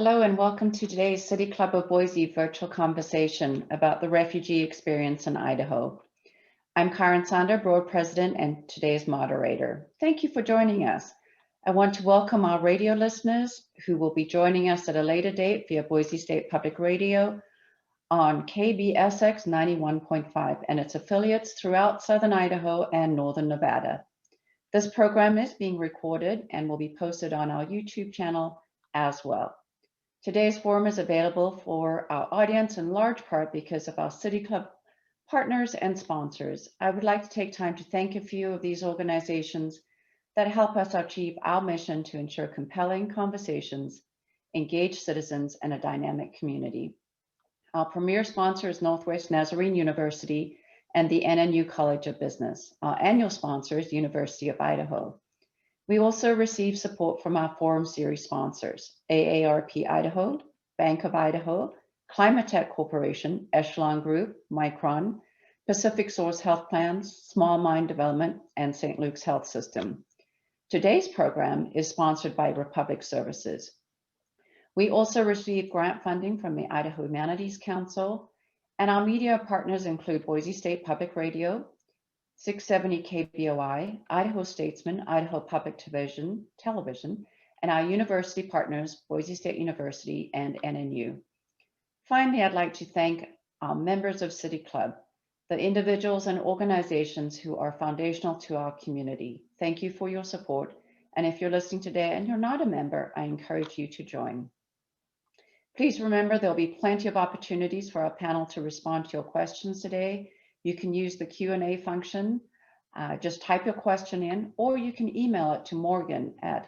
Hello and welcome to today's City Club of Boise virtual conversation about the refugee experience in Idaho. I'm Karen Sander, Board President and today's moderator. Thank you for joining us. I want to welcome our radio listeners who will be joining us at a later date via Boise State Public Radio on KBSX 91.5 and its affiliates throughout Southern Idaho and Northern Nevada. This program is being recorded and will be posted on our YouTube channel as well. Today's forum is available for our audience in large part because of our City Club partners and sponsors. I would like to take time to thank a few of these organizations that help us achieve our mission to ensure compelling conversations, engage citizens, and a dynamic community. Our premier sponsor is Northwest Nazarene University and the NNU College of Business. Our annual sponsor is the University of Idaho. We also receive support from our Forum Series sponsors, AARP Idaho, Bank of Idaho, Climate Tech Corporation, Echelon Group, Micron, Pacific Source Health Plans, Small Mine Development, and St. Luke's Health System. Today's program is sponsored by Republic Services. We also receive grant funding from the Idaho Humanities Council, and our media partners include Boise State Public Radio, 670 KBOI, Idaho Statesman, Idaho Public Television, and our university partners, Boise State University and NNU. Finally, I'd like to thank our members of City Club, the individuals and organizations who are foundational to our community. Thank you for your support. And if you're listening today and you're not a member, I encourage you to join. Please remember there'll be plenty of opportunities for our panel to respond to your questions today. You can use the Q&A function, just type your question in, or you can email it to Morgan at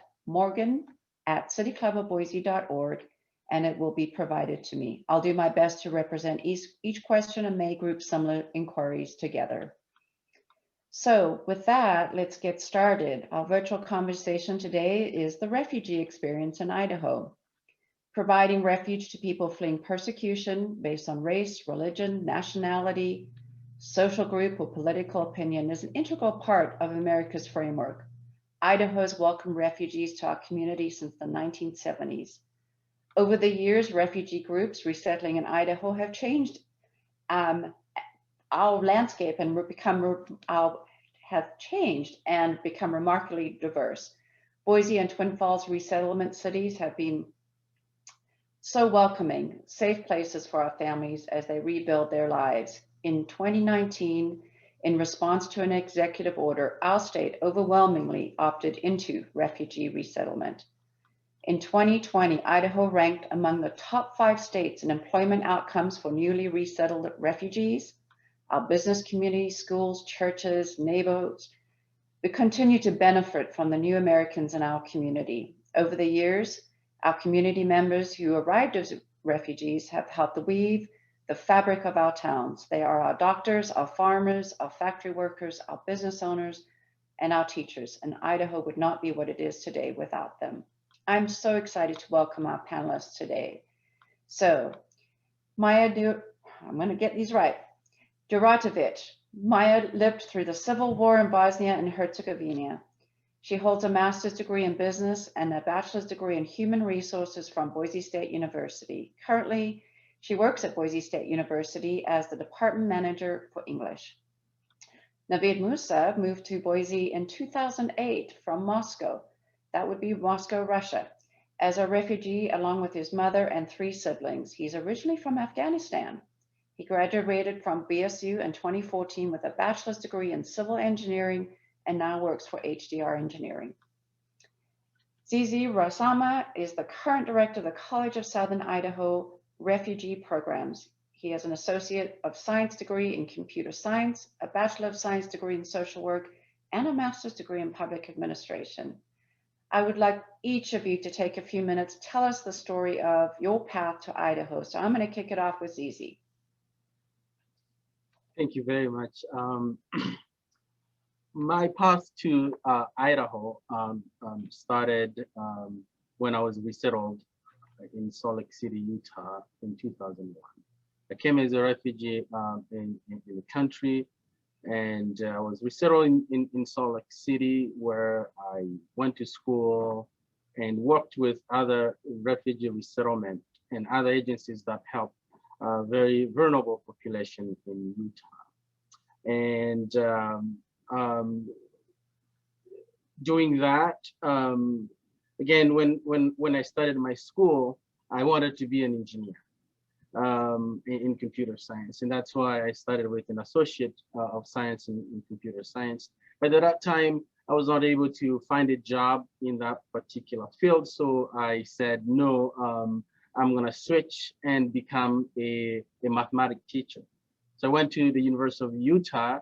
cityclubofboise.org, and it will be provided to me. I'll do my best to represent each question and may group similar inquiries together. So with that, let's get started. Our virtual conversation today is the refugee experience in Idaho, providing refuge to people fleeing persecution based on race, religion, nationality, social group, or political opinion is an integral part of America's framework. Idaho has welcomed refugees to our community since the 1970s. Over the years, refugee groups resettling in Idaho have changed our landscape and have changed and become remarkably diverse. Boise and Twin Falls resettlement cities have been so welcoming, safe places for our families as they rebuild their lives. In 2019, in response to an executive order, our state overwhelmingly opted into refugee resettlement. In 2020, Idaho ranked among the top 5 states in employment outcomes for newly resettled refugees. Our business community, schools, churches, neighborhoods, we continue to benefit from the new Americans in our community. Over the years, our community members who arrived as refugees have helped weave the fabric of our towns. They are our doctors, our farmers, our factory workers, our business owners, and our teachers. And Idaho would not be what it is today without them. I'm so excited to welcome our panelists today. So, I'm going to get these right. Duratovic. Maya lived through the civil war in Bosnia and Herzegovina. She holds a master's degree in business and a bachelor's degree in human resources from Boise State University. Currently, she works at Boise State University as the department manager for English. Navid Musa moved to Boise in 2008 from Moscow. That would be Moscow, Russia, as a refugee along with his mother and 3 siblings. He's originally from Afghanistan. He graduated from BSU in 2014 with a bachelor's degree in civil engineering and now works for HDR Engineering. Zizi Rasama is the current director of the College of Southern Idaho Refugee Programs. He has an Associate of Science degree in Computer Science, a Bachelor of Science degree in Social Work, and a Master's degree in Public Administration. I would like each of you to take a few minutes, tell us the story of your path to Idaho. So I'm going to kick it off with Zizi. Thank you very much. My path to Idaho started when I was resettled in Salt Lake City, Utah in 2001. I came as a refugee in the country, and I was resettled in Salt Lake City, where I went to school, and worked with other refugee resettlement and other agencies that help very vulnerable population in Utah. And doing that, again, when I started my school, I wanted to be an engineer in computer science. And that's why I started with an associate of science in computer science. But at that time, I was not able to find a job in that particular field. So I said, no, I'm gonna switch and become a mathematics teacher. So I went to the University of Utah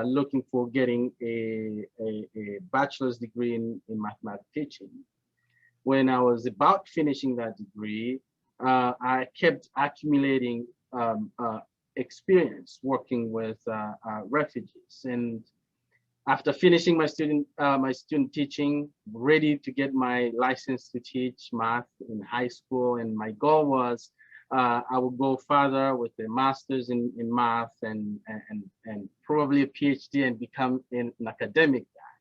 looking for getting a bachelor's degree in mathematics teaching. When I was about finishing that degree, I kept accumulating experience working with refugees. And after finishing my student teaching, ready to get my license to teach math in high school, and my goal was I would go further with a master's in math and probably a PhD and become an academic guy.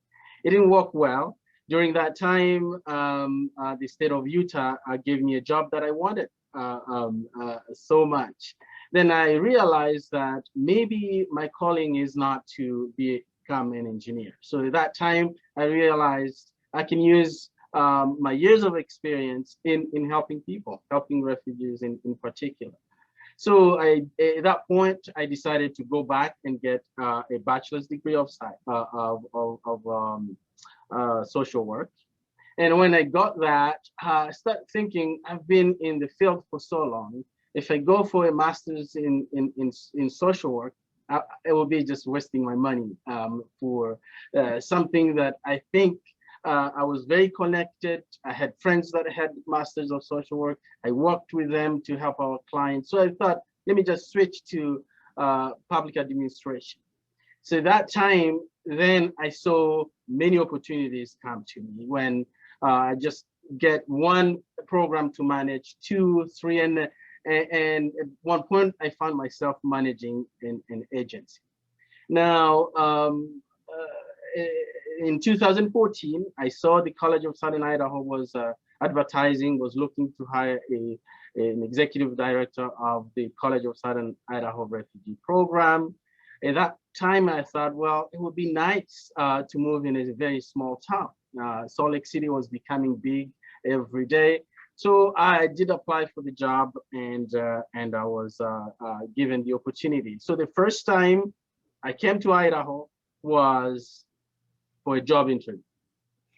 It didn't work well. During that time, the state of Utah gave me a job that I wanted so much. Then I realized that maybe my calling is not to become an engineer. So at that time, I realized I can use my years of experience in helping people, helping refugees in particular. So at that point, I decided to go back and get a bachelor's degree of social work. And when I got that, I started thinking, I've been in the field for so long. If I go for a master's in social work, it will be just wasting my money for something that I think I was very connected. I had friends that had masters of social work. I worked with them to help our clients. So I thought, let me just switch to public administration. So that time, then I saw many opportunities come to me when I just get one program to manage, 2, 3, and at one point I found myself managing an agency. Now, in 2014, I saw the College of Southern Idaho was looking to hire an executive director of the College of Southern Idaho Refugee Program. At that time, I thought, well, it would be nice to move in a very small town. Salt Lake City was becoming big every day. So I did apply for the job, and I was given the opportunity. So the first time I came to Idaho was for a job interview.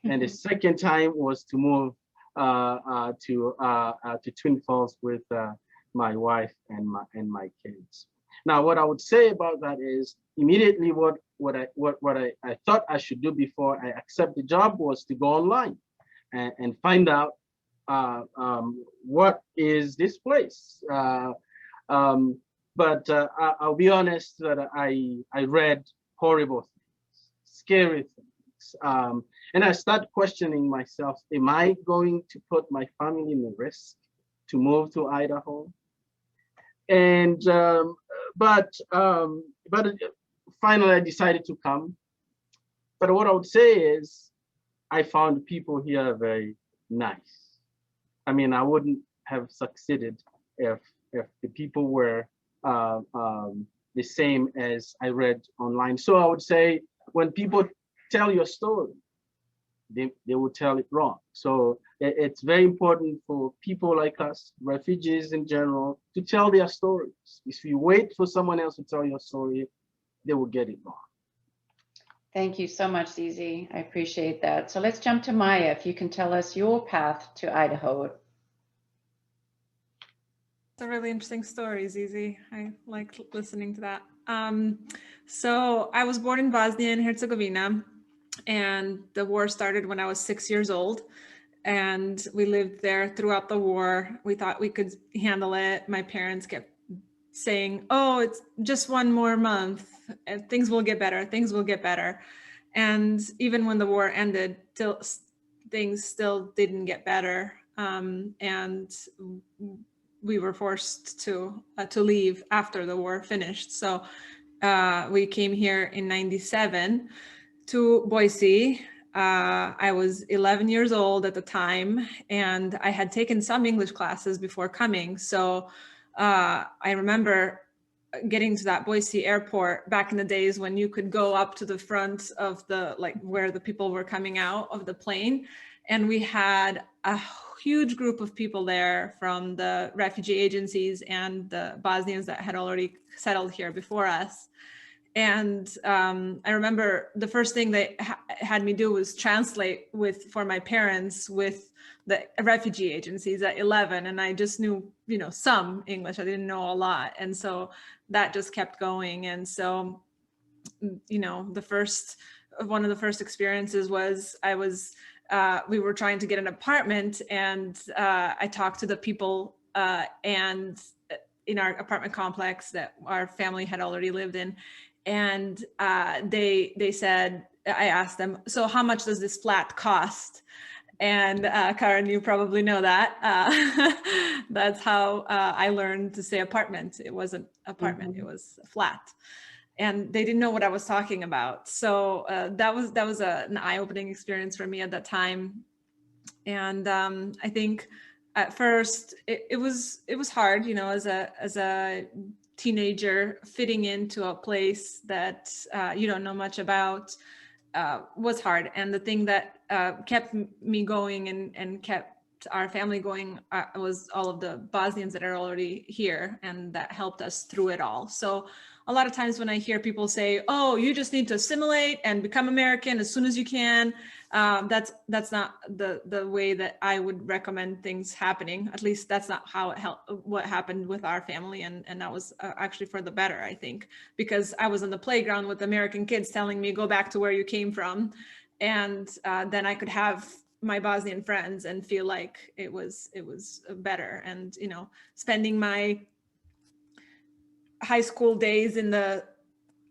And the second time was to move to Twin Falls with my wife and my kids. Now, what I would say about that is immediately what I thought I should do before I accept the job was to go online and find out what is this place. But I'll be honest that I read horrible things, scary things. And I started questioning myself, am I going to put my family in risk to move to Idaho? And but finally I decided to come. But what I would say is I found people here very nice. I mean, I wouldn't have succeeded if the people were the same as I read online. So I would say when people tell your story, they will tell it wrong. So it's very important for people like us, refugees in general, to tell their stories. If you wait for someone else to tell your story, they will get it wrong. Thank you so much, Zizi. I appreciate that. So let's jump to Maya, if you can tell us your path to Idaho. It's a really interesting story, Zizi. I like listening to that. So I was born in Bosnia and Herzegovina, and the war started when I was 6 years old. And we lived there throughout the war. We thought we could handle it. My parents kept saying, oh, it's just one more month, and things will get better, things will get better. And even when the war ended, things still didn't get better. And we were forced to leave after the war finished. So we came here in '97 to Boise, I was 11 years old at the time, and I had taken some English classes before coming. So I remember getting to that Boise airport back in the days when you could go up to the front of the, like where the people were coming out of the plane. And we had a huge group of people there from the refugee agencies and the Bosnians that had already settled here before us. And I remember the first thing they had me do was translate for my parents with the refugee agencies at 11. And I just knew, some English. I didn't know a lot. And so that just kept going. And so, one of the first experiences was we were trying to get an apartment, and I talked to the people and in our apartment complex that our family had already lived in. And they said, I asked them, so how much does this flat cost? And Karen, you probably know that. That's how I learned to say apartment. It wasn't apartment, it was flat. And they didn't know what I was talking about. So that was an eye-opening experience for me at that time. And I think at first it was hard, as a teenager fitting into a place that you don't know much about was hard. And the thing that kept me going and kept our family going was all of the Bosnians that are already here, and that helped us through it all. So a lot of times when I hear people say, oh, you just need to assimilate and become American as soon as you can, that's not the way that I would recommend things happening. At least that's not how what happened with our family. And that was actually for the better, I think, because I was on the playground with American kids telling me, go back to where you came from. And then I could have my Bosnian friends and feel like it was better. And, spending my high school days in the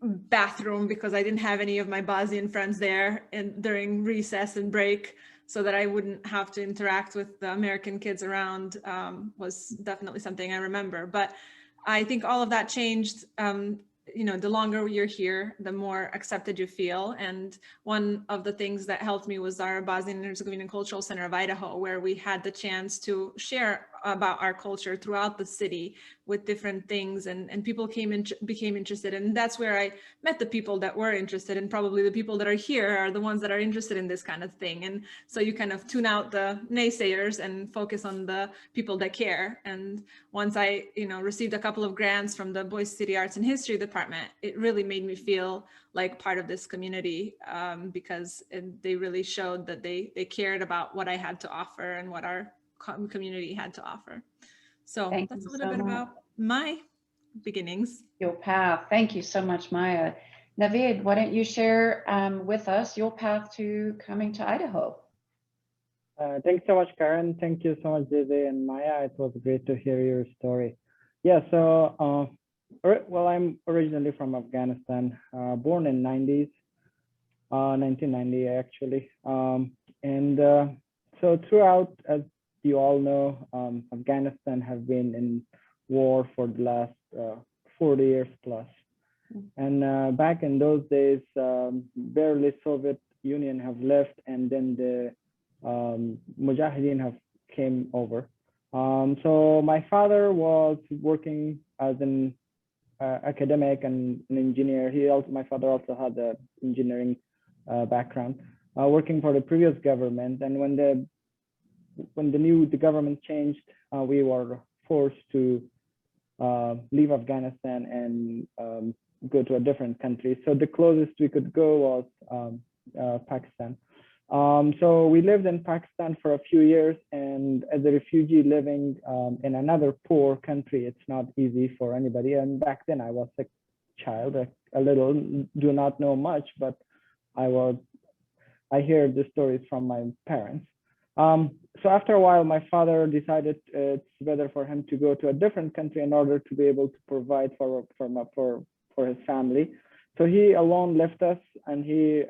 bathroom because I didn't have any of my Bosnian friends there and during recess and break, so that I wouldn't have to interact with the American kids around, was definitely something I remember. But I think all of that changed. The longer you're here, the more accepted you feel. And one of the things that helped me was our Bosnian and Herzegovina Cultural Center of Idaho, where we had the chance to share about our culture throughout the city with different things, and people became interested. And that's where I met the people that were interested, and probably the people that are here are the ones that are interested in this kind of thing. And so you kind of tune out the naysayers and focus on the people that care. And once I received a couple of grants from the Boise City Arts and History Department, it really made me feel like part of this community, because they really showed that they cared about what I had to offer and what our community had to offer. So that's a little bit about my beginnings. Your path. Thank you so much, Maya. Navid, why don't you share with us your path to coming to Idaho? Thanks so much, Karen. Thank you so much, Zizi and Maya. It was great to hear your story. Yeah, so, well, I'm originally from Afghanistan, born in 1990 actually. So throughout, as you all know, Afghanistan has been in war for the last 40 years plus. And back in those days, barely Soviet Union have left, and then the Mujahideen have came over. So my father was working as an academic and an engineer. My father also had an engineering background, working for the previous government. And when the government changed, we were forced to leave Afghanistan and go to a different country. So the closest we could go was Pakistan. So we lived in Pakistan for a few years, and as a refugee living in another poor country, it's not easy for anybody. And back then I was a child, a little, do not know much, but I hear the stories from my parents. So after a while, my father decided it's better for him to go to a different country in order to be able to provide for his family. So he alone left us, and he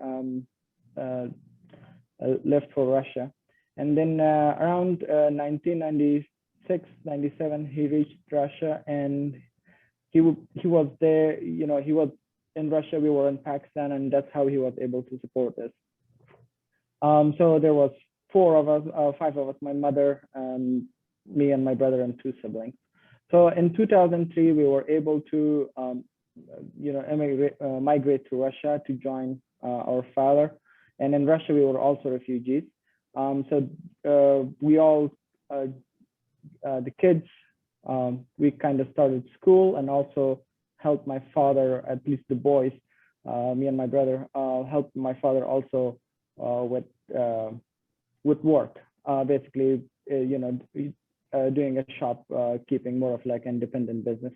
left for Russia. And then around 1996, 97, he reached Russia, and he was there. He was in Russia, we were in Pakistan, and that's how he was able to support us. So there was five of us, my mother, me and my brother and two siblings. So in 2003, we were able to, migrate to Russia to join our father. And in Russia, we were also refugees. We all, the kids, we kind of started school and also helped my father, at least the boys, me and my brother, helped my father also with work, basically, doing a shop, keeping more of like independent business.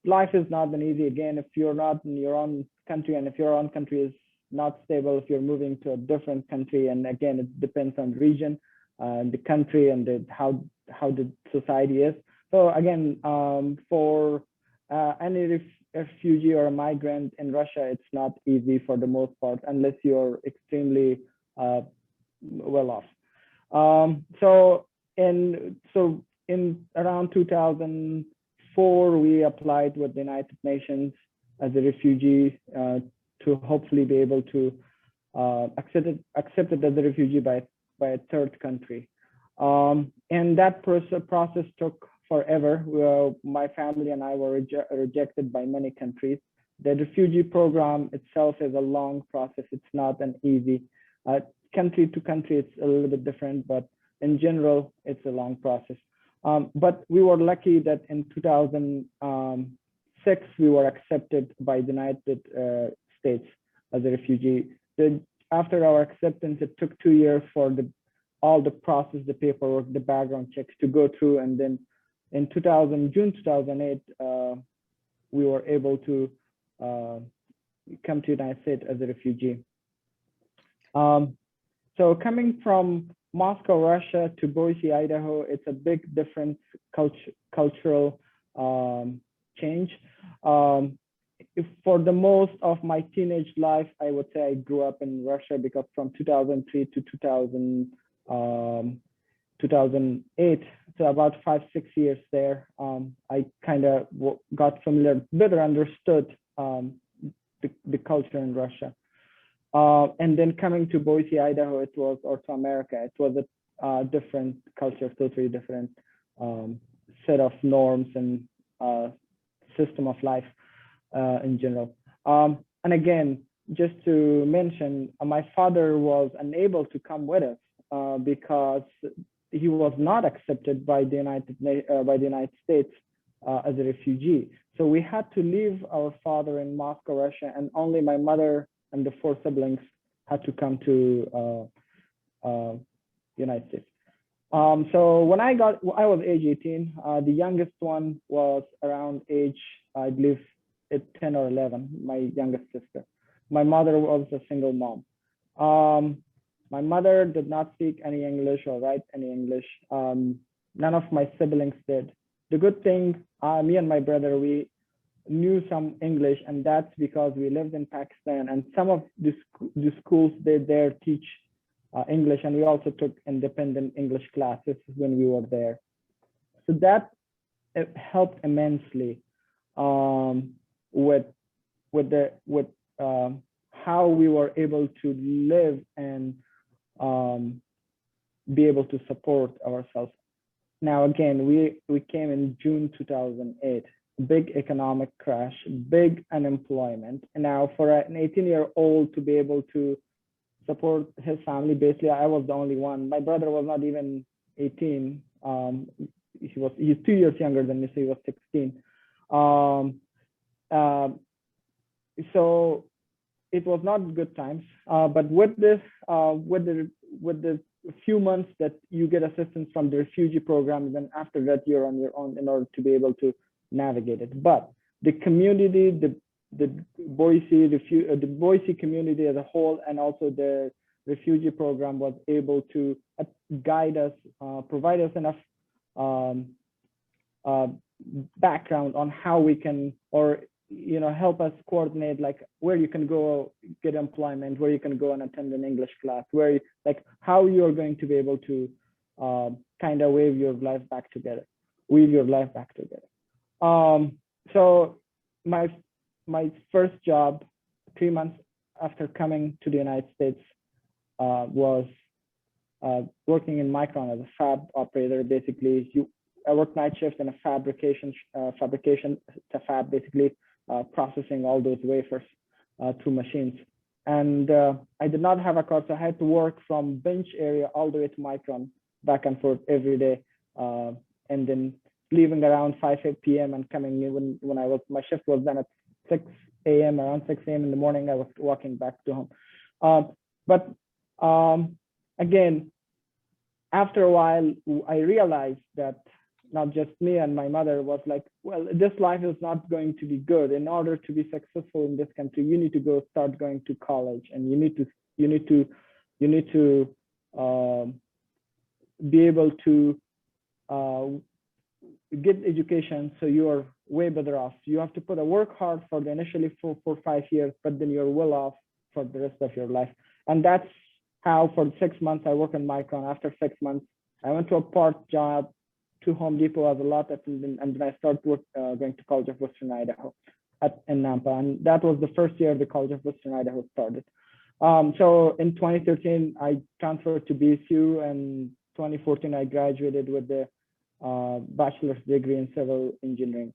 Life is not been easy. Again, if you're not in your own country, and if your own country is not stable, if you're moving to a different country, and again, it depends on the region, the country, and how the society is. So again, for any refugee or a migrant in Russia, it's not easy for the most part, unless you're extremely well off. In around 2004, we applied with the United Nations as a refugee to hopefully be able to accepted as a refugee by a third country. And that process took forever. My family and I were rejected by many countries. The refugee program itself is a long process. It's not an easy, country to country, it's a little bit different, but in general, it's a long process. But we were lucky that in 2006, we were accepted by the United States as a refugee. After our acceptance, it took 2 years for all the process, the paperwork, the background checks to go through. And then in June 2008, we were able to come to the United States as a refugee. So coming from Moscow, Russia to Boise, Idaho, it's a big different cultural change. For the most of my teenage life, I would say I grew up in Russia, because from 2003 to 2008, so about 5-6 years there, I kind of got familiar, better understood the culture in Russia. And then coming to Boise, Idaho, or to America, it was a different culture, totally different set of norms and system of life in general. And again, just to mention, my father was unable to come with us because he was not accepted by the United States as a refugee. So we had to leave our father in Moscow, Russia, and only my mother and the 4 siblings had to come to United States. So when I was age 18. The youngest one was around age, I believe, 10 or 11. My youngest sister. My mother was a single mom. My mother did not speak any English or write any English. None of my siblings did. The good thing, me and my brother, we knew some English, and that's because we lived in Pakistan, and some of the schools they there teach English, and we also took independent English classes when we were there. So that helped immensely with how we were able to live and be able to support ourselves. Now again, we came in June 2008. Big economic crash, big unemployment. And now for an 18-year-old to be able to support his family, basically I was the only one. My brother was not even 18. He's 2 years younger than me, so he was 16. So it was not good times. But with this, with the few months that you get assistance from the refugee program, then after that you're on your own in order to be able to navigate it. But the community, the Boise community as a whole, and also the refugee program was able to guide us, provide us enough background on how we can, or help us coordinate, like where you can go get employment, where you can go and attend an English class, where how you're going to be able to kind of weave your life back together. So my first job, 3 months after coming to the United States was working in Micron as a fab operator. Basically, I worked night shift in a fabrication fab, basically processing all those wafers through machines. And I did not have a car, so I had to work from bench area all the way to Micron, back and forth every day, and then leaving around 5 p.m. and coming in when my shift was done at 6 a.m. Around 6 a.m. in the morning, I was walking back to home. But again, after a while, I realized that not just me and my mother was like, well, this life is not going to be good. In order to be successful in this country, you need to start going to college, and you need to be able to get education, so you are way better off. You have to work hard for the initially for 5 years, but then you're well off for the rest of your life. And that's how for 6 months I worked in Micron. After 6 months, I went to a part job to Home Depot as a lot attendant, and then I started going to College of Western Idaho in Nampa, and that was the first year the College of Western Idaho started. So in 2013, I transferred to BSU, and 2014 I graduated with the bachelor's degree in civil engineering.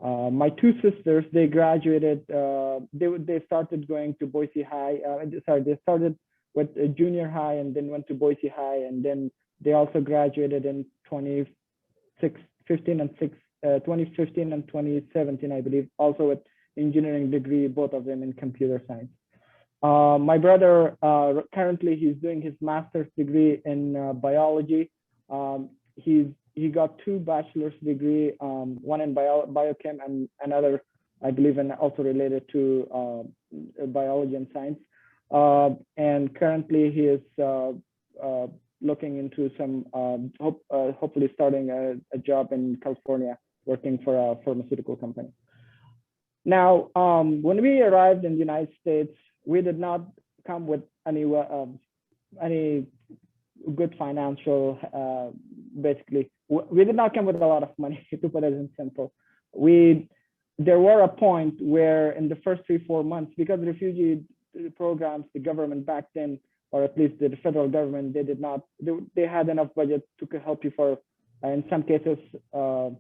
My two sisters, they graduated. They started going to Boise High. They started with a junior high and then went to Boise High, and then they also graduated in 2015 and 2017, I believe, also with engineering degree, both of them in computer science. My brother, currently he's doing his master's degree in biology. He got 2 bachelor's degree, one in biochem and another, I believe, and also related to biology and science. And currently he is looking into some, hopefully starting a job in California, working for a pharmaceutical company. Now, when we arrived in the United States, we did not come with any good financial, basically. We did not come with a lot of money, to put it in simple. There were a point where in the first 3-4 months, because refugee programs, the government back then, or at least the federal government, they had enough budget to help you for, in some cases, for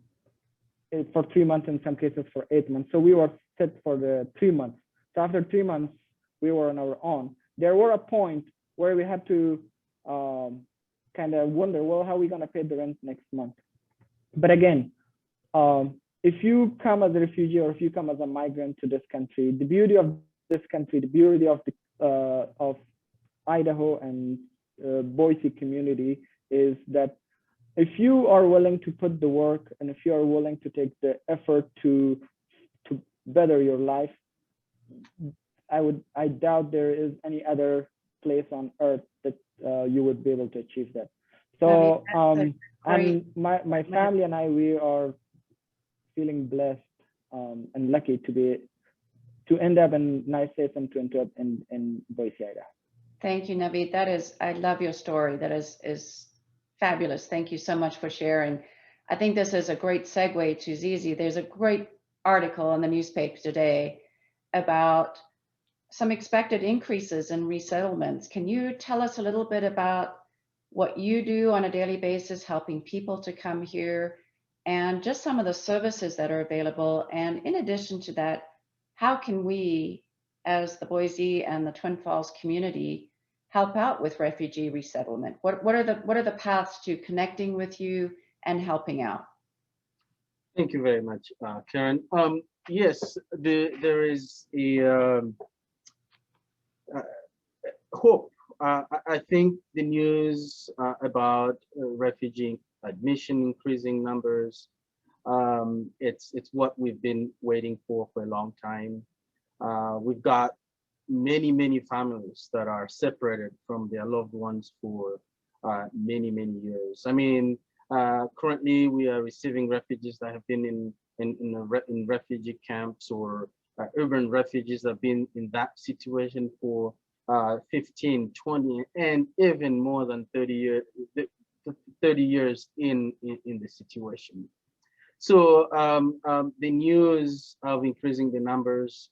3 months, in some cases for 8 months. So we were set for the 3 months. So after 3 months, we were on our own. There were a point where we had to kind of wonder, well, how are we going to pay the rent next month? But again, if you come as a refugee or if you come as a migrant to this country, the beauty of this country, the beauty of Idaho and Boise community is that if you are willing to put the work and if you are willing to take the effort to better your life, I doubt there is any other place on earth that you would be able to achieve that. So and my family and I, we are feeling blessed and lucky to end up in United States and to end up in Boise, Idaho. Thank you, Naveed. I love your story. That is fabulous. Thank you so much for sharing. I think this is a great segue to Zizi. There's a great article in the newspaper today about some expected increases in resettlements. Can you tell us a little bit about what you do on a daily basis, helping people to come here, and just some of the services that are available? And in addition to that, how can we, as the Boise and the Twin Falls community, help out with refugee resettlement? What are the paths to connecting with you and helping out? Thank you very much, Karen. Yes, there is a hope. I think the news about refugee admission increasing numbers, it's what we've been waiting for a long time. We've got many families that are separated from their loved ones for many years. I mean, currently we are receiving refugees that have been in refugee camps, or urban refugees that have been in that situation for 15, 20, and even more than 30 years in the situation. So the news of increasing the numbers,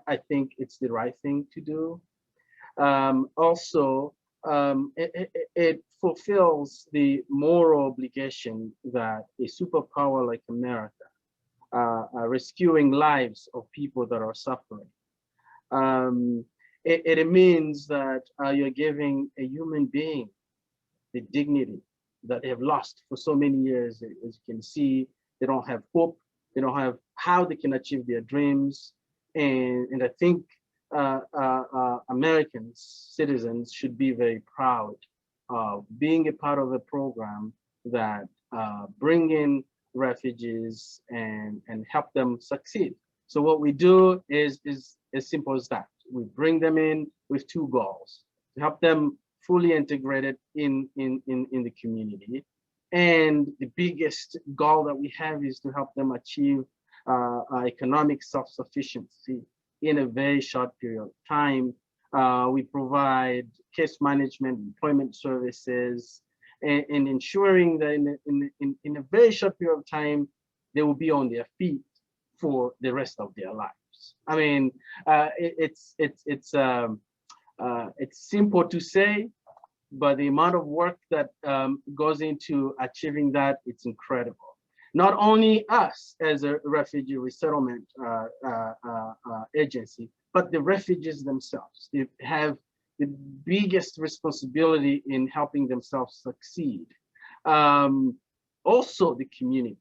I think it's the right thing to do. Also, it fulfills the moral obligation that a superpower like America, rescuing lives of people that are suffering. It means that you're giving a human being the dignity that they have lost for so many years. As you can see, they don't have hope. They don't have how they can achieve their dreams. And I think Americans, citizens, should be very proud of being a part of a program that bring in refugees and help them succeed. So what we do is as simple as that. We bring them in with two goals: to help them fully integrated in the community. And the biggest goal that we have is to help them achieve economic self-sufficiency in a very short period of time. We provide case management, employment services, and ensuring that in a very short period of time, they will be on their feet for the rest of their lives. I mean, it's simple to say, but the amount of work that goes into achieving that, it's incredible. Not only us as a refugee resettlement agency, but the refugees themselves. They have the biggest responsibility in helping themselves succeed. Also the community.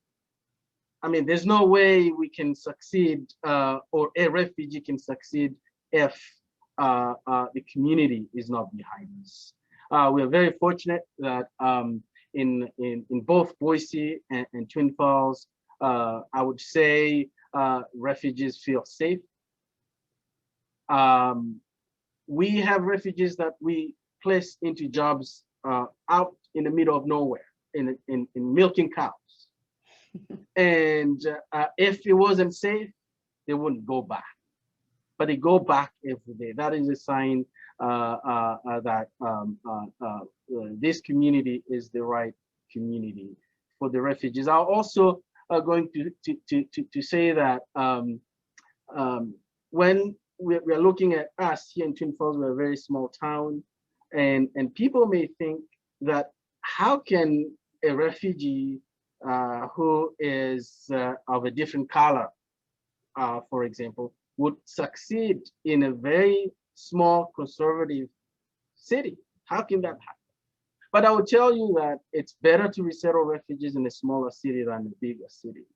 I mean, there's no way we can succeed or a refugee can succeed if the community is not behind us. We're very fortunate that in both Boise and Twin Falls, I would say refugees feel safe. We have refugees that we place into jobs out in the middle of nowhere, in milking cows. And if it wasn't safe, they wouldn't go back. But they go back every day. That is a sign that this community is the right community for the refugees. I'm also going to say that when we're looking at us here in Twin Falls, we're a very small town, and people may think that how can a refugee who is of a different color, for example, would succeed in a very small conservative city? How can that happen? But I will tell you that it's better to resettle refugees in a smaller city than a bigger city.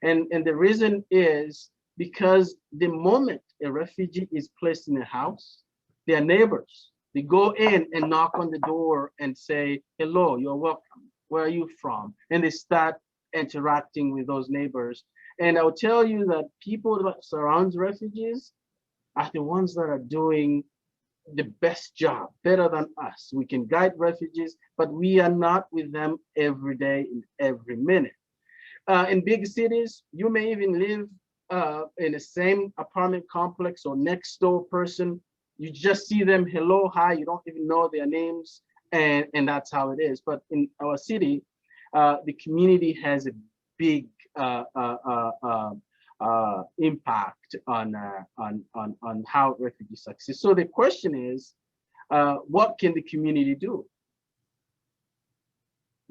And the reason is because the moment a refugee is placed in a house, their neighbors, they go in and knock on the door and say, hello, you're welcome. Where are you from? And they start interacting with those neighbors. And I'll tell you that people that surround refugees are the ones that are doing the best job, better than us. We can guide refugees, but we are not with them every day and every minute. In big cities, you may even live in the same apartment complex or next door person. You just see them, hello, hi, you don't even know their names, and that's how it is. But in our city, the community has a big impact on how refugees succeed. So the question is, what can the community do?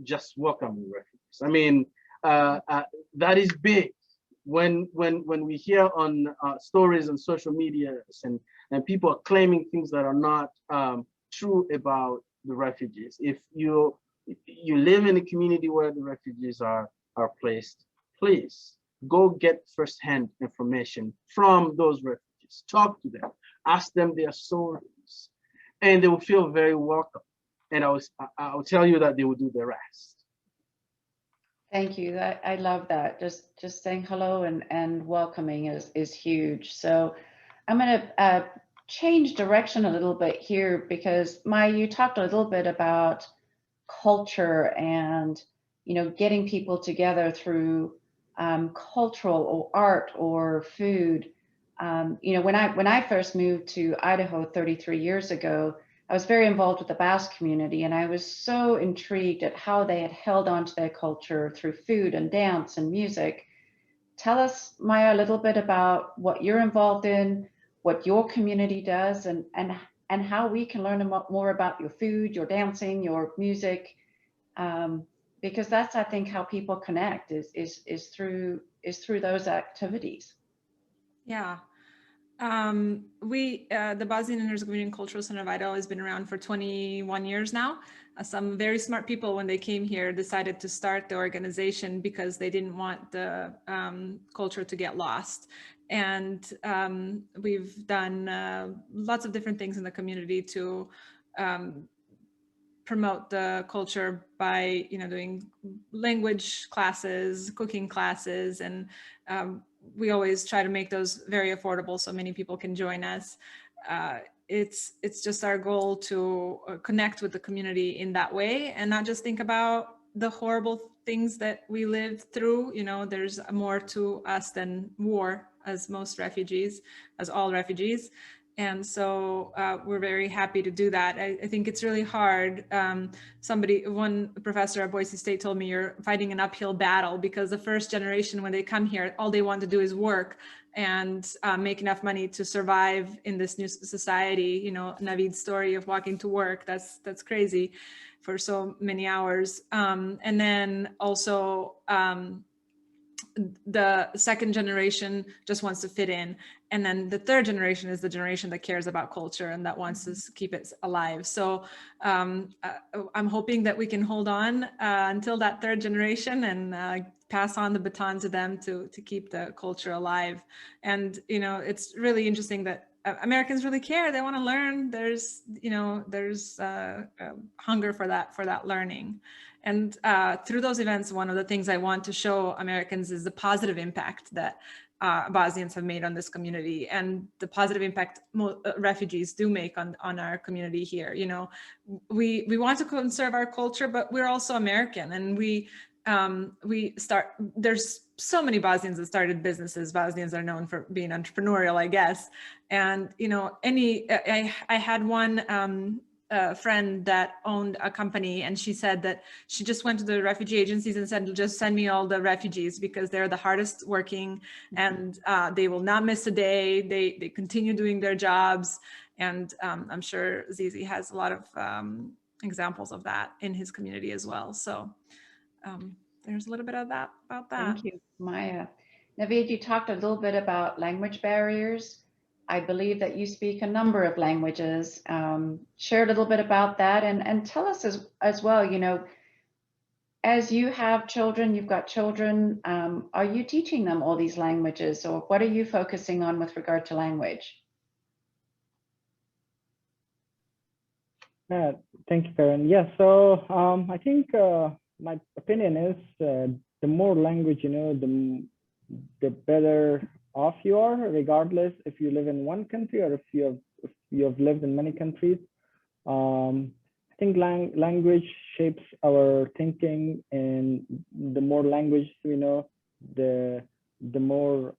Just welcome refugees. I mean, that is big. When we hear on stories on social media and people are claiming things that are not true about the refugees. If you live in a community where the refugees are placed, please go get firsthand information from those refugees. Talk to them, ask them their stories, and they will feel very welcome. And I'll tell you that they will do the rest. Thank you. I love that. Just saying hello and welcoming is huge. So I'm going to change direction a little bit here because you talked a little bit about culture and getting people together through cultural or art or food. When I first moved to Idaho 33 years ago, I was very involved with the Basque community, and I was so intrigued at how they had held on to their culture through food and dance and music. Tell us, Maya, a little bit about what you're involved in, what your community does, and how we can learn more about your food, your dancing, your music, because that's, I think, how people connect is through those activities. Yeah. The Bosnian and Herzegovinian Cultural Center of Idaho has been around for 21 years now. Some very smart people, when they came here, decided to start the organization because they didn't want the culture to get lost. And we've done lots of different things in the community to promote the culture by, doing language classes, cooking classes, and we always try to make those very affordable so many people can join us. It's just our goal to connect with the community in that way and not just think about the horrible things that we lived through. There's more to us than war, as all refugees. And so we're very happy to do that. I think it's really hard. One professor at Boise State told me, you're fighting an uphill battle, because the first generation, when they come here, all they want to do is work and make enough money to survive in this new society. Navid's story of walking to work, that's crazy for so many hours. And then also, the second generation just wants to fit in, and then the third generation is the generation that cares about culture and that wants to keep it alive. So I'm hoping that we can hold on until that third generation and pass on the baton to them to keep the culture alive. And it's really interesting that Americans really care. They want to learn. There's hunger for that learning. And through those events, one of the things I want to show Americans is the positive impact that Bosnians have made on this community, and the positive impact refugees do make on our community here. We want to conserve our culture, but we're also American, and there's so many Bosnians that started businesses. Bosnians are known for being entrepreneurial, I guess. And I had one friend that owned a company, and she said that she just went to the refugee agencies and said, just send me all the refugees, because they're the hardest working, and they will not miss a day. They continue doing their jobs. And I'm sure Zizi has a lot of examples of that in his community as well. So there's a little bit of that about that. Thank you, Maya. Navid, you talked a little bit about language barriers. I believe that you speak a number of languages. Share a little bit about that, and tell us as well, as you have children, you've got children, are you teaching them all these languages, or what are you focusing on with regard to language? Thank you, Karen. Yeah, so I think my opinion is the more language you know, the better off you are, regardless if you live in one country or if you have lived in many countries. I think language shapes our thinking, and the more language we know, the more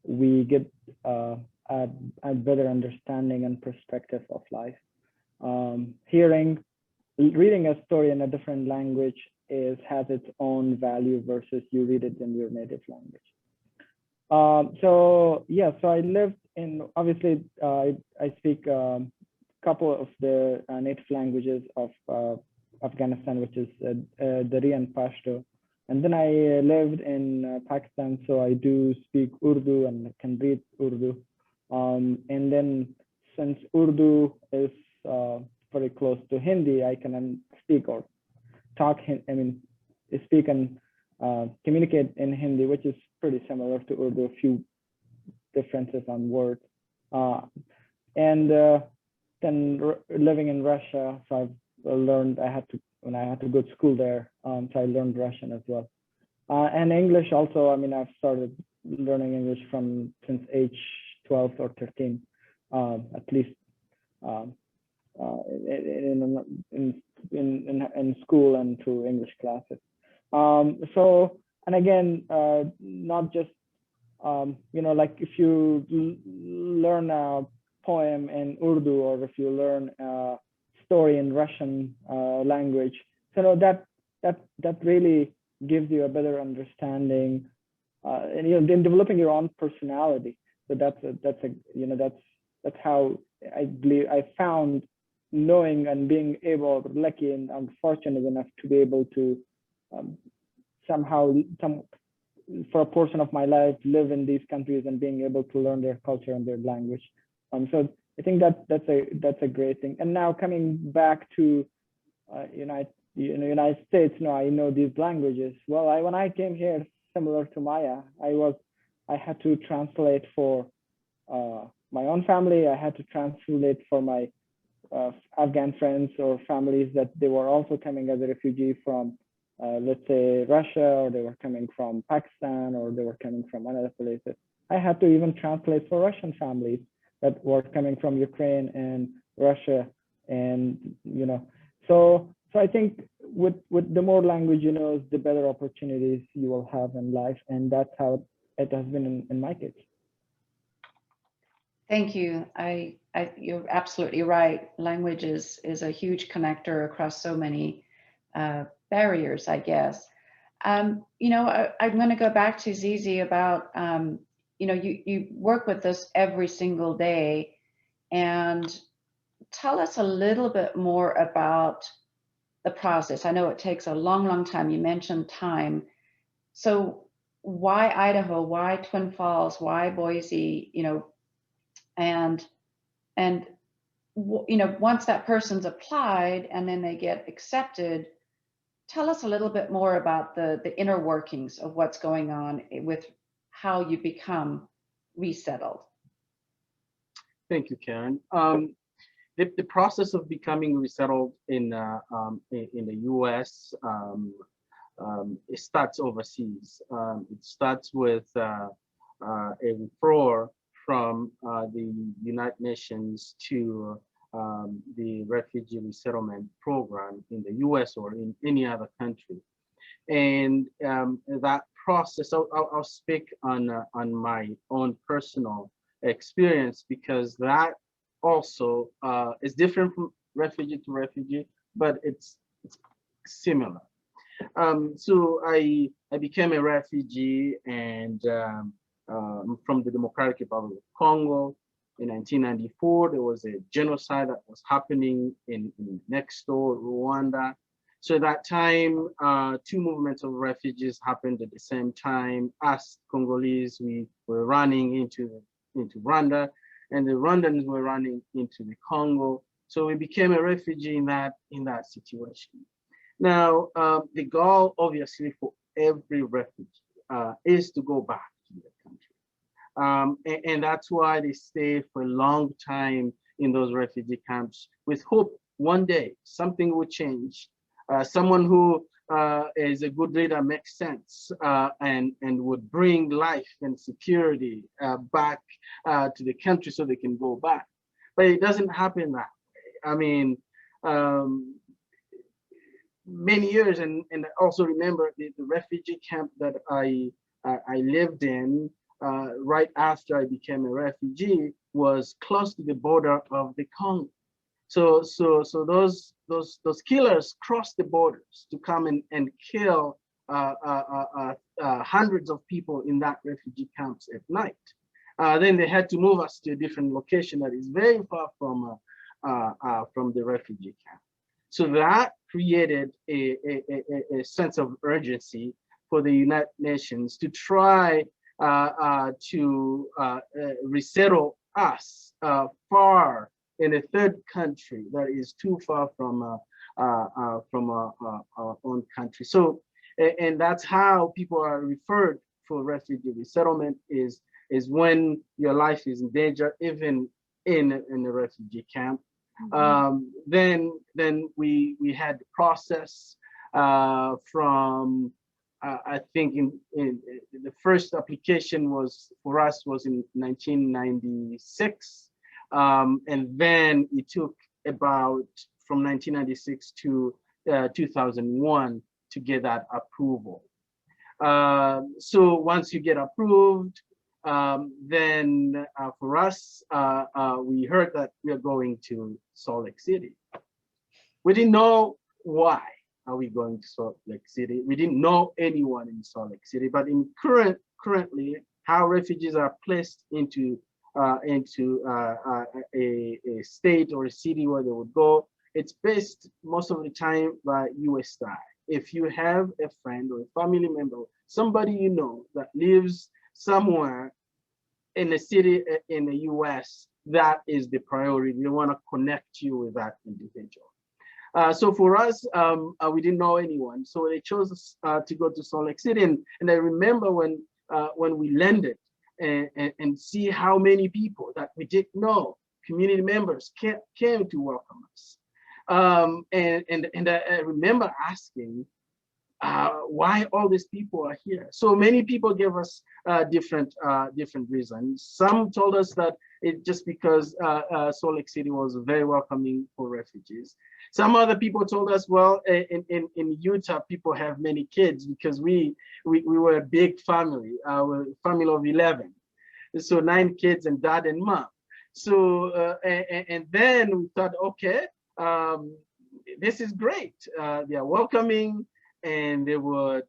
we get a better understanding and perspective of life. Reading a story in a different language has its own value versus you read it in your native language. So I lived in, obviously, I speak a couple of the native languages of Afghanistan, which is Dari and Pashto. And then I lived in Pakistan, so I do speak Urdu and can read Urdu. And then since Urdu is very close to Hindi, I can speak or talk, speak and communicate in Hindi, which is pretty similar to Urdu, a few differences on words. And then living in Russia, so I've learned, when I had to go to school there, so I learned Russian as well. And English also, I've started learning English since age 12 or 13, at least in school and through English classes. So, and again, not just, like if you learn poem in Urdu, or if you learn a story in Russian language. So that really gives you a better understanding, and in developing your own personality. So that's how I believe I found knowing and being able, lucky and I'm fortunate enough to be able to somehow for a portion of my life live in these countries and being able to learn their culture and their language. So I think that's a great thing. And now coming back to United States, I know these languages. Well, when I came here, similar to Maya, I had to translate for my own family. I had to translate for my Afghan friends or families that they were also coming as a refugee from, let's say, Russia, or they were coming from Pakistan, or they were coming from other places. I had to even translate for Russian families that were coming from Ukraine and Russia, and so I think with the more language you know, the better opportunities you will have in life, and that's how it has been in my case. Thank you. You're absolutely right. Language is a huge connector across so many barriers, I guess. I'm going to go back to Zizi about, you work with us every single day, and tell us a little bit more about the process. I know it takes a long, long time. You mentioned time. So why Idaho? Why Twin Falls? Why Boise? And once that person's applied and then they get accepted, tell us a little bit more about the inner workings of what's going on with how you become resettled. Thank you, Karen. The process of becoming resettled in the U.S. It starts overseas. It starts with a referral from the United Nations to the refugee resettlement program in the U.S. or in any other country, and that process. I'll speak on my own personal experience, because that also is different from refugee to refugee, but it's similar. So I became a refugee, and from the Democratic Republic of Congo in 1994. There was a genocide that was happening in next door Rwanda. So at that time, two movements of refugees happened at the same time. Us Congolese, we were running into Rwanda, and the Rwandans were running into the Congo. So we became a refugee in that situation. Now, the goal, obviously, for every refugee is to go back to their country. And that's why they stay for a long time in those refugee camps with hope one day something will change. Someone who is a good leader makes sense and would bring life and security back to the country so they can go back. But it doesn't happen that way. I mean, many years, and I also remember the refugee camp that I lived in right after I became a refugee was close to the border of the Congo. So those killers crossed the borders to come and kill hundreds of people in that refugee camps at night. Then they had to move us to a different location that is very far from the refugee camp. So that created a sense of urgency for the United Nations to try to resettle us far in a third country that is too far from our own country. So, and that's how people are referred for refugee resettlement is when your life is in danger, even in a refugee camp. Then we had the process from I think in the first application was for us was in 1996, and then it took about from 1996 to 2001 to get that approval. So once you get approved, then for us, we heard that we are going to Salt Lake City. We didn't know why are we going to Salt Lake City. We didn't know anyone in Salt Lake City, but currently how refugees are placed into a state or a city where they would go, it's based most of the time by US style. If you have a friend or a family member, somebody you know that lives somewhere in a city in the US, that is the priority. They want to connect you with that individual. So for us, we didn't know anyone, so they chose us to go to Salt Lake City. And I remember when we landed and see how many people that we didn't know, community members came to welcome us. And I remember asking why all these people are here. So many people gave us different reasons. Some told us that it's just because Salt Lake City was very welcoming for refugees. Some other people told us, well, in Utah, people have many kids because we were a big family, we're a family of 11. So 9 kids and dad and mom. So, and then we thought, okay, this is great. They are welcoming, and they would,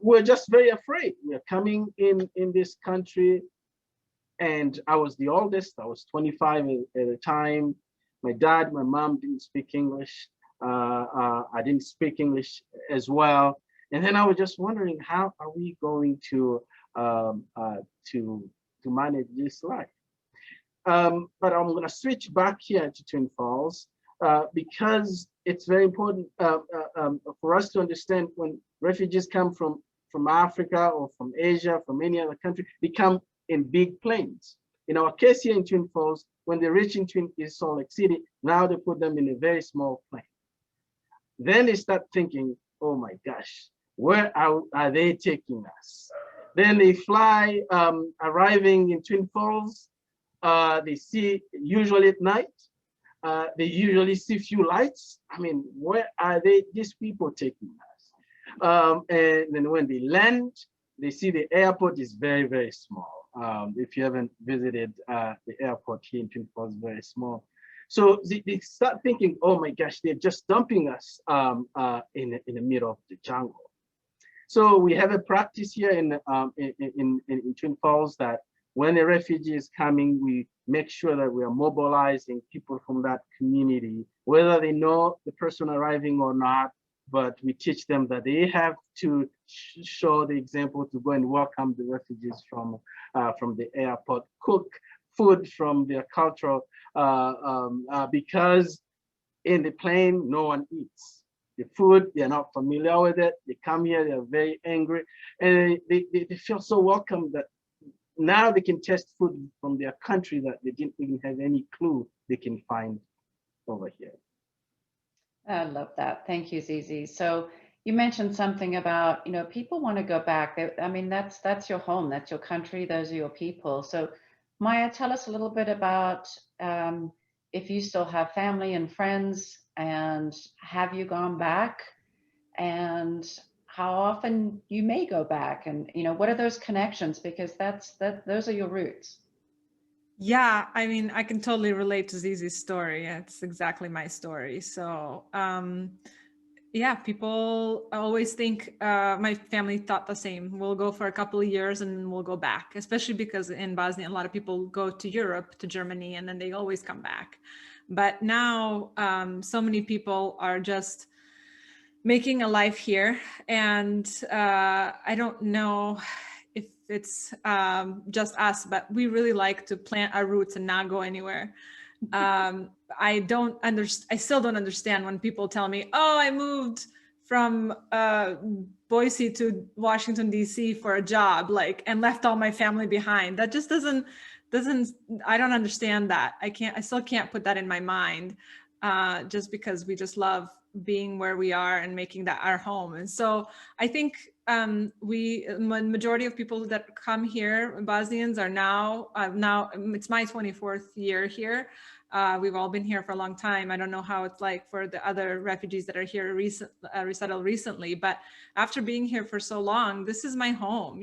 we're just very afraid. We're coming in this country, and I was the oldest. I was 25 at the time. My dad, my mom didn't speak English. I didn't speak English as well. And then I was just wondering, how are we going to manage this life? But I'm going to switch back here to Twin Falls because it's very important for us to understand when refugees come from Africa or from Asia, from any other country, they come in big planes. In our case here in Twin Falls, when they reach in Salt Lake City, now they put them in a very small plane. Then they start thinking, oh my gosh, where are they taking us? Then they fly, arriving in Twin Falls, they see, usually at night, they usually see few lights. I mean, where are these people taking us? And then when they land, they see the airport is very, very small. If you haven't visited the airport here in Twin Falls, very small. So they start thinking, oh my gosh, they're just dumping us in the middle of the jungle. So we have a practice here in Twin Falls that when a refugee is coming, we make sure that we are mobilizing people from that community, whether they know the person arriving or not, but we teach them that they have to show the example to go and welcome the refugees from the airport, cook food from their cultural, because in the plane, no one eats. The food, they're not familiar with it. They come here, they're very angry, and they feel so welcome that now they can test food from their country that they didn't even have any clue they can find over here. I love that. Thank you, Zizi. So you mentioned something about, people want to go back. I mean, that's your home, that's your country, those are your people. So Maya, tell us a little bit about if you still have family and friends, and have you gone back, and how often you may go back, and what are those connections, because those are your roots. Yeah, I mean, I can totally relate to Zizi's story. It's exactly my story. So yeah, people always think, my family thought the same. We'll go for a couple of years and we'll go back, especially because in Bosnia, a lot of people go to Europe, to Germany, and then they always come back. But now so many people are just making a life here. And I don't know if it's just us, but we really like to plant our roots and not go anywhere. I still don't understand when people tell me, oh, I moved from Boise to Washington, DC for a job, and left all my family behind. That just doesn't, I don't understand that. I still can't put that in my mind, just because we just love being where we are and making that our home. And so I think majority of people that come here, Bosnians, are now it's my 24th year here. We've all been here for a long time. I don't know how it's like for the other refugees that are here resettled recently, but after being here for so long, this is my home.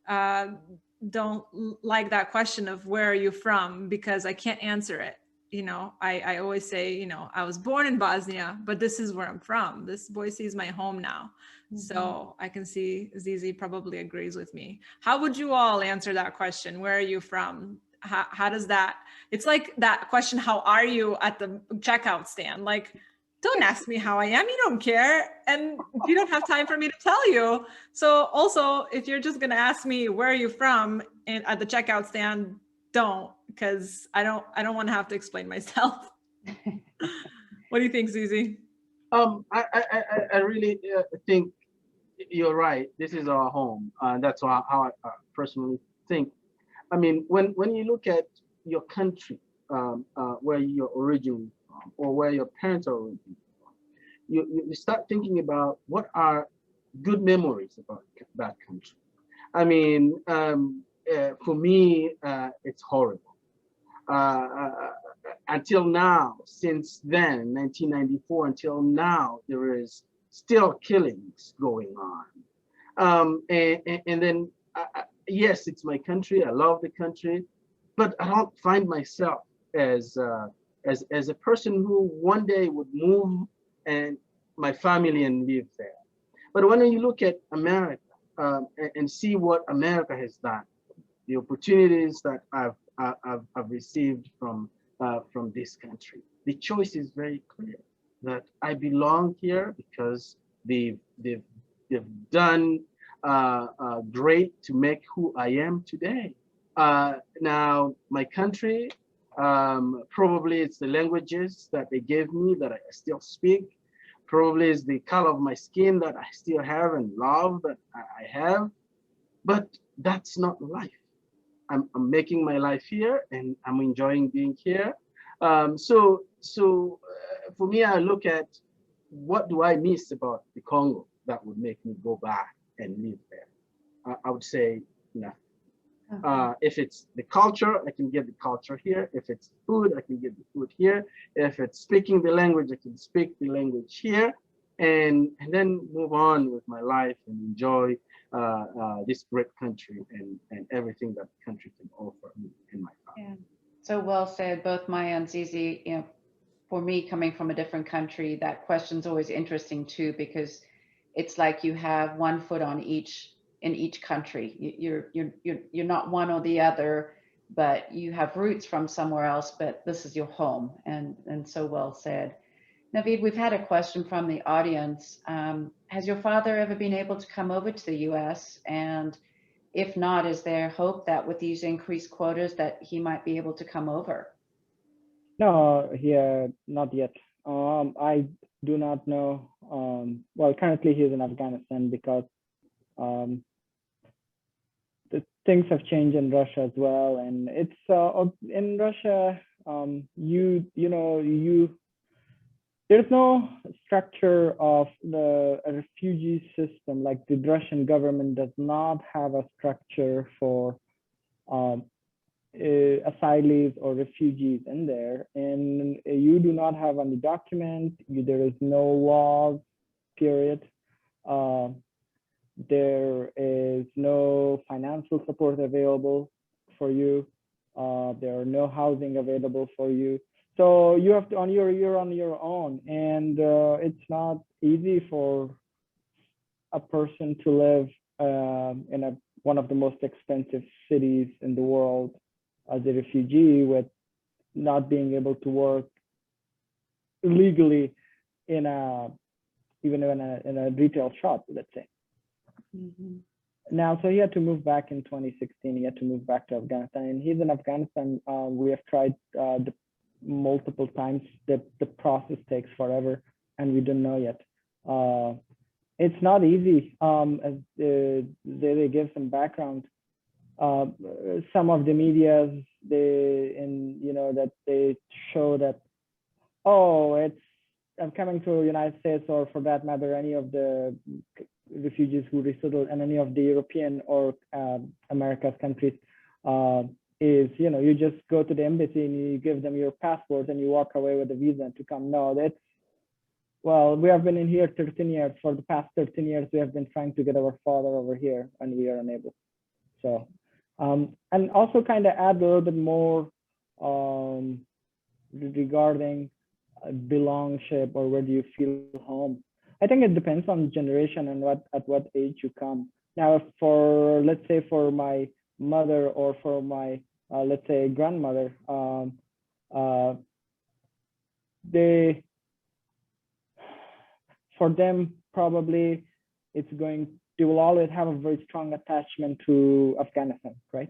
don't like that question of where are you from, because I can't answer it. You know, I always say, you know, I was born in Bosnia, but this is where I'm from. This Boise is my home now. So I can see Zizi probably agrees with me. How would you all answer that question? Where are you from? How does that, it's like that question, how are you at the checkout stand? Like, don't ask me how I am, you don't care. And you don't have time for me to tell you. So also, if you're just gonna ask me, where are you from at the checkout stand, don't, because I don't want to have to explain myself. What do you think, Zizi? I really think you're right. This is our home. That's how I personally think. I mean, when you look at your country, where you're originally from, or where your parents are originally from, you start thinking about what are good memories about that country. I mean, for me, it's horrible. Until now, since then, 1994 until now, there is still killings going on. And then, yes, it's my country. I love the country, but I don't find myself as a person who one day would move and my family and live there. But when you look at America and see what America has done, the opportunities that I've received from this country, the choice is very clear that I belong here because they've done great to make who I am today. Now, my country, probably it's the languages that they gave me that I still speak. Probably it's the color of my skin that I still have and love that I have. But that's not life. I'm making my life here and I'm enjoying being here. So for me, I look at what do I miss about the Congo that would make me go back and live there. I would say nothing. If it's the culture, I can get the culture here. If it's food, I can get the food here. If it's speaking the language, I can speak the language here, and then move on with my life and enjoy this great country and everything that the country can offer me and my family. Yeah. So well said, both Maya and Zizi. You know, for me, coming from a different country, that question's always interesting too, because it's like you have one foot on in each country. You're not one or the other, but you have roots from somewhere else, but this is your home, and so well said. Naveed, we've had a question from the audience. Has your father ever been able to come over to the US? And if not, is there hope that with these increased quotas that he might be able to come over? No, not yet. I do not know. Well, currently he's in Afghanistan because the things have changed in Russia as well, and it's in Russia. There's no structure of a refugee system. Like the Russian government does not have a structure for asylees or refugees in there, and you do not have any document. There is no laws, period. There is no financial support available for you. There are no housing available for you. So you have to you're on your own, and it's not easy for a person to live in one of the most expensive cities in the world as a refugee with not being able to work legally in a retail shop, let's say. Mm-hmm. Now, so he had to move back in 2016. He had to move back to Afghanistan, and he's in Afghanistan. We have tried multiple times. The process takes forever, and we don't know yet. It's not easy. As they give some background. Some of the medias that they show that, oh, I'm coming to the United States, or for that matter, any of the refugees who resettled in any of the European or America's countries, is, you just go to the embassy and you give them your passport and you walk away with a visa to come. No, well, we have been in here 13 years. For the past 13 years, we have been trying to get our father over here, and we are unable. So, and also kind of add a little bit more regarding belongship, or where do you feel home. I think it depends on generation and at what age you come. Now, for let's say for my mother or for my let's say grandmother, they, for them probably they will always have a very strong attachment to Afghanistan, right?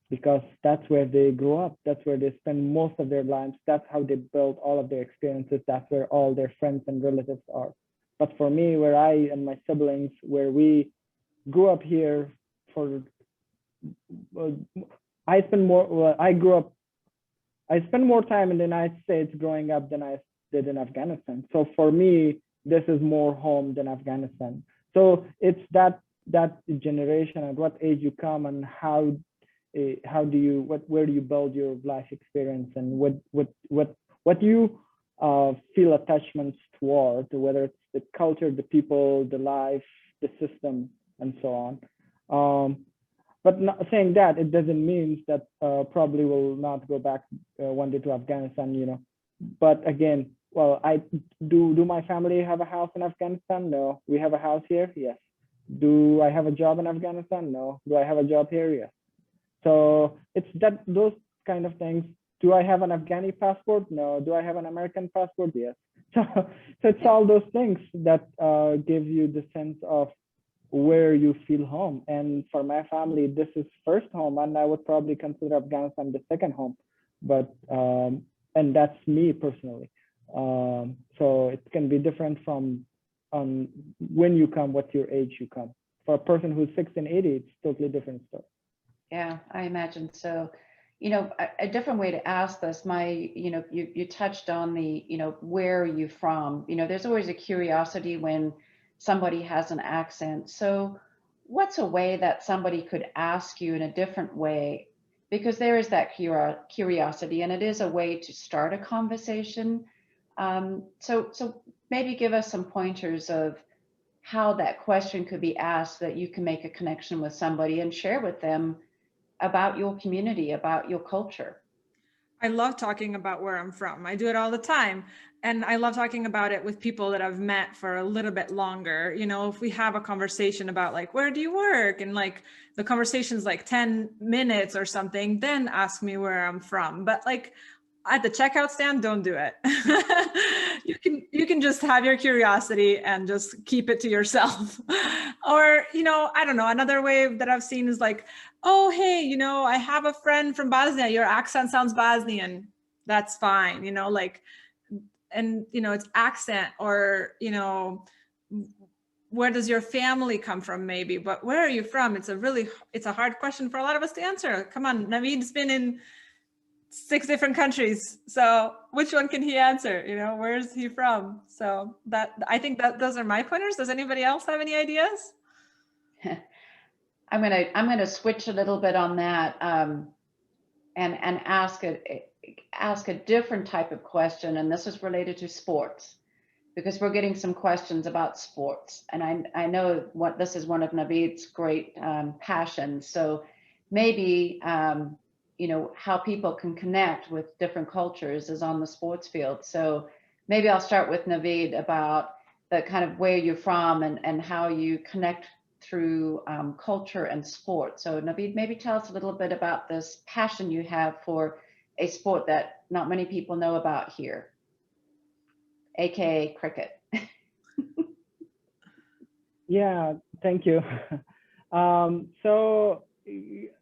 Because that's where they grew up, that's where they spend most of their lives, that's how they build all of their experiences, that's where all their friends and relatives are. But for me, where I and my siblings, where we grew up here, I spend more time in the United States growing up than I did in Afghanistan. So for me, this is more home than Afghanistan. So it's that generation, at what age you come, and where do you build your life experience, and what you feel attachments toward, whether it's the culture, the people, the life, the system, and so on. But not saying that, it doesn't mean that probably will not go back one day to Afghanistan, you know. But again, well, do my family have a house in Afghanistan? No. We have a house here? Yes. Do I have a job in Afghanistan? No. Do I have a job here? Yes. So it's those kind of things. Do I have an Afghani passport? No. Do I have an American passport? Yes. So it's all those things that give you the sense of where you feel home. And for my family, this is first home, and I would probably consider Afghanistan the second home. But and that's me personally. So it can be different from when you come, what your age you come. For a person who's 16, 80, it's totally different story. Yeah, I imagine so. You know, a different way to ask this, you touched on the, where are you from? There's always a curiosity when somebody has an accent. So what's a way that somebody could ask you in a different way? Because there is that curiosity, and it is a way to start a conversation. So maybe give us some pointers of how that question could be asked, that you can make a connection with somebody and share with them about your community, about your culture. I love talking about where I'm from. I do it all the time. And I love talking about it with people that I've met for a little bit longer. If we have a conversation about like, where do you work? And like the conversation's like 10 minutes or something, then ask me where I'm from. But like at the checkout stand, don't do it. You can just have your curiosity and just keep it to yourself. Or, I don't know, another way that I've seen is like, oh, hey, I have a friend from Bosnia. Your accent sounds Bosnian. That's fine, and, it's accent, or, where does your family come from, maybe, but where are you from? It's a hard question for a lot of us to answer. Come on, Naveed's been in 6 different countries. So which one can he answer? Where is he from? So I think that those are my pointers. Does anybody else have any ideas? I'm gonna switch a little bit on that, and ask a different type of question, and this is related to sports, because we're getting some questions about sports, and I know this is one of Naveed's great passions. So maybe how people can connect with different cultures is on the sports field. So maybe I'll start with Naveed about the kind of where you're from and how you connect through culture and sport. So Naveed, maybe tell us a little bit about this passion you have for a sport that not many people know about here, aka cricket. Yeah, thank you. So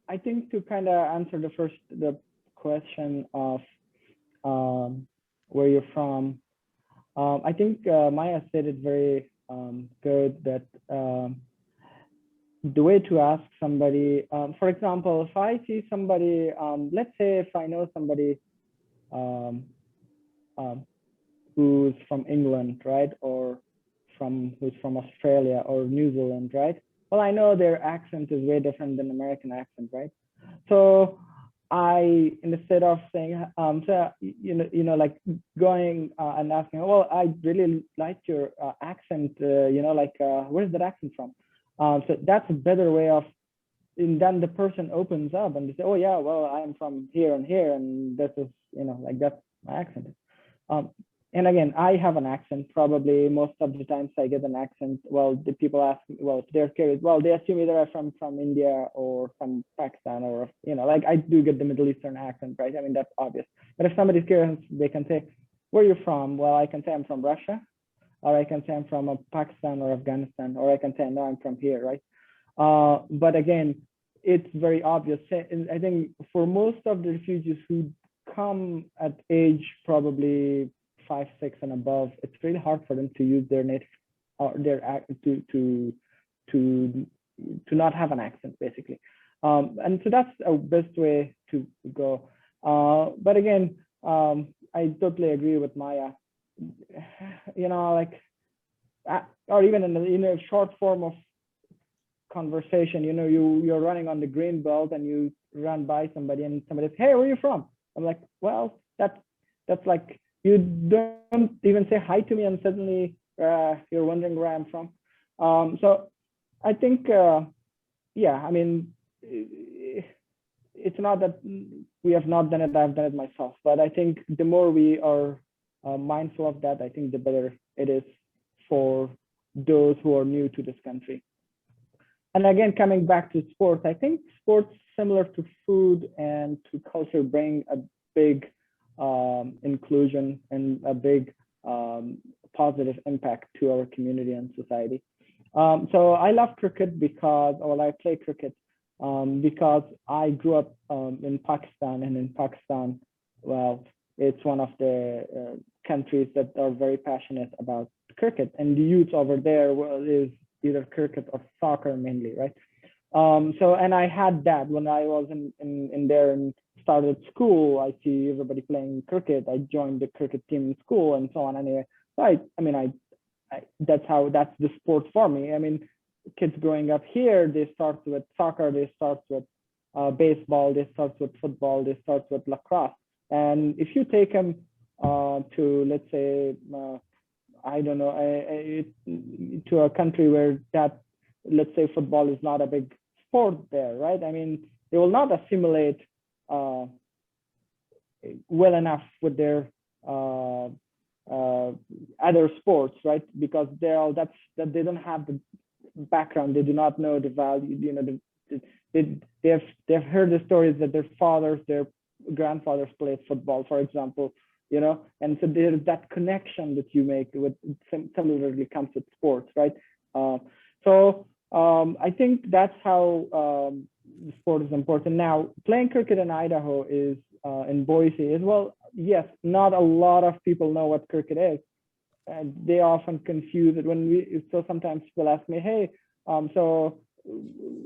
I think to kind of answer the question of where you're from, I think Maya said it very good, that the way to ask somebody, for example, if I see somebody, let's say if I know somebody who's from England, right, or who's from Australia or New Zealand, right? Well, I know their accent is way different than American accent, right? So instead of saying, like going and asking, well, I really liked your accent, where's that accent from? So that's a better way of and then the person opens up and they say, oh yeah, well, I'm from here and here, and this is, you know, like that's my accent. And again, I have an accent. Probably most of the times I get an accent. Well, the people ask me, well, if they're curious, well, they assume either I'm from India or from Pakistan, or, you know, like I do get the Middle Eastern accent, right? I mean, that's obvious. But if somebody's curious, they can say, where are you from? Well, I can say I'm from Russia, or I can say I'm from Pakistan or Afghanistan, or I can say, no, I'm from here, right? But again, it's very obvious. I think for most of the refugees who come at age probably 5, 6 and above, it's really hard for them to use their native or to not have an accent, basically. And so that's a best way to go. But again, I totally agree with Maya. You know, like, or even in a short form of conversation, you know, you're running on the green belt and you run by somebody and somebody says, hey, where are you from? I'm like, well, that's like, you don't even say hi to me and suddenly you're wondering where I'm from. So I think, yeah, I mean, it's not that we have not done it, I've done it myself, but I think the more we are mindful of that, I think the better it is for those who are new to this country. And again, coming back to sports, I think sports, similar to food and to culture, bring a big inclusion and a big positive impact to our community and society. So I love cricket because, well, I play cricket because I grew up in Pakistan, and in Pakistan, well, it's one of the countries that are very passionate about cricket, and the youth over there is either cricket or soccer mainly, right? So, and I had that when I was in there and started school. I see everybody playing cricket. I joined the cricket team in school and so on. Anyway, so I mean, that's the sport for me. I mean, kids growing up here, they start with soccer, they start with baseball, they start with football, they start with lacrosse. And if you take them to, let's say, I don't know, to a country where that, let's say, football is not a big sport there, right? I mean, they will not assimilate well enough with their other sports, right? Because that they don't have the background, they do not know the value, you know, they've heard the stories that their fathers, their grandfathers played football, for example, you know, and so there's that connection that you make with, similarly comes with sports, right? So I think that's how sport is important. Now, playing cricket in Idaho is in Boise is, well, yes, not a lot of people know what cricket is. And they often confuse it so sometimes people ask me, hey, so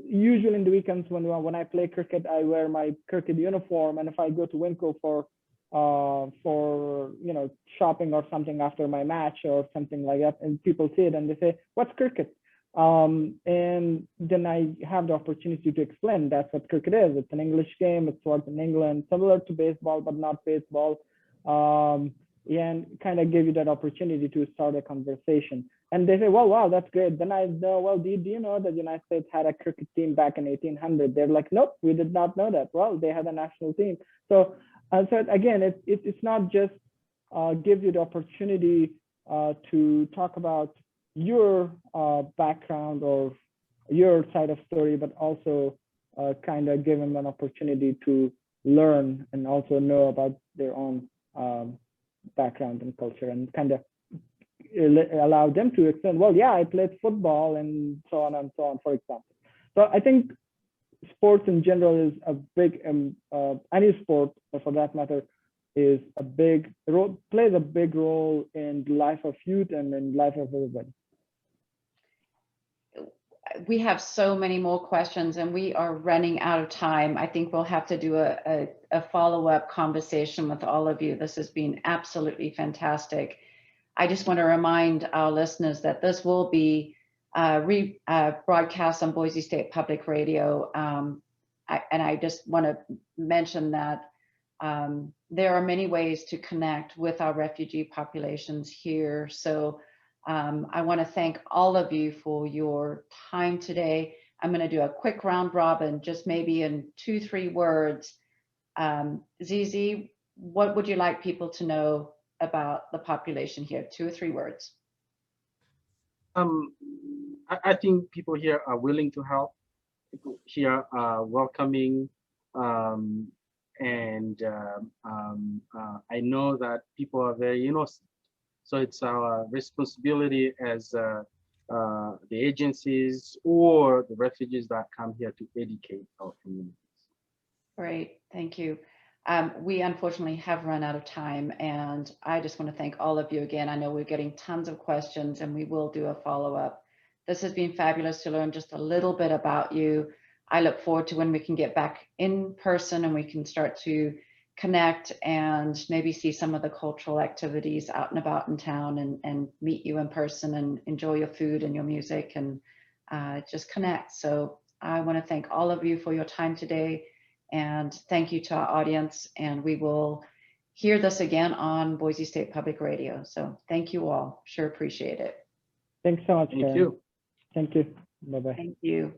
usually in the weekends when I play cricket, I wear my cricket uniform, and if I go to Winco for you know, shopping or something after my match or something like that, and people see it and they say, what's cricket? And then I have the opportunity to explain that's what cricket is. It's an English game, it's what's in England, similar to baseball but not baseball, and kind of give you that opportunity to start a conversation. And they say, well, wow, that's great. Then I know, well, do you know that the United States had a cricket team back in 1800? They're like, nope, we did not know that. Well, they had a national team. So again, it's not just gives you the opportunity to talk about your background or your side of story, but also kind of give them an opportunity to learn and also know about their own background and culture, and kind of allow them to explain, well, yeah, I played football and so on, for example. So I think sports in general is a big, any sport for that matter, is a big role, plays a big role in the life of youth and in life of everybody. We have so many more questions and we are running out of time. I think we'll have to do a follow-up conversation with all of you. This has been absolutely fantastic. I just want to remind our listeners that this will be broadcast on Boise State Public Radio. And I just want to mention that there are many ways to connect with our refugee populations here. So I want to thank all of you for your time today. I'm going to do a quick round robin, just maybe in 2-3 words. Zizi, what would you like people to know about the population here? 2 or 3 words. I think people here are willing to help. People here are welcoming, and I know that people are very innocent. So it's our responsibility as the agencies or the refugees that come here to educate our communities. Great, thank you. We unfortunately have run out of time, and I just want to thank all of you again. I know we're getting tons of questions, and we will do a follow-up. This has been fabulous to learn just a little bit about you. I look forward to when we can get back in person and we can start to connect and maybe see some of the cultural activities out and about in town, and meet you in person and enjoy your food and your music and just connect. So I want to thank all of you for your time today, and thank you to our audience, and we will hear this again on Boise State Public Radio. So thank you all, sure appreciate it. Thanks so much, Thank Karen. you. Thank you. Bye-bye. Thank you.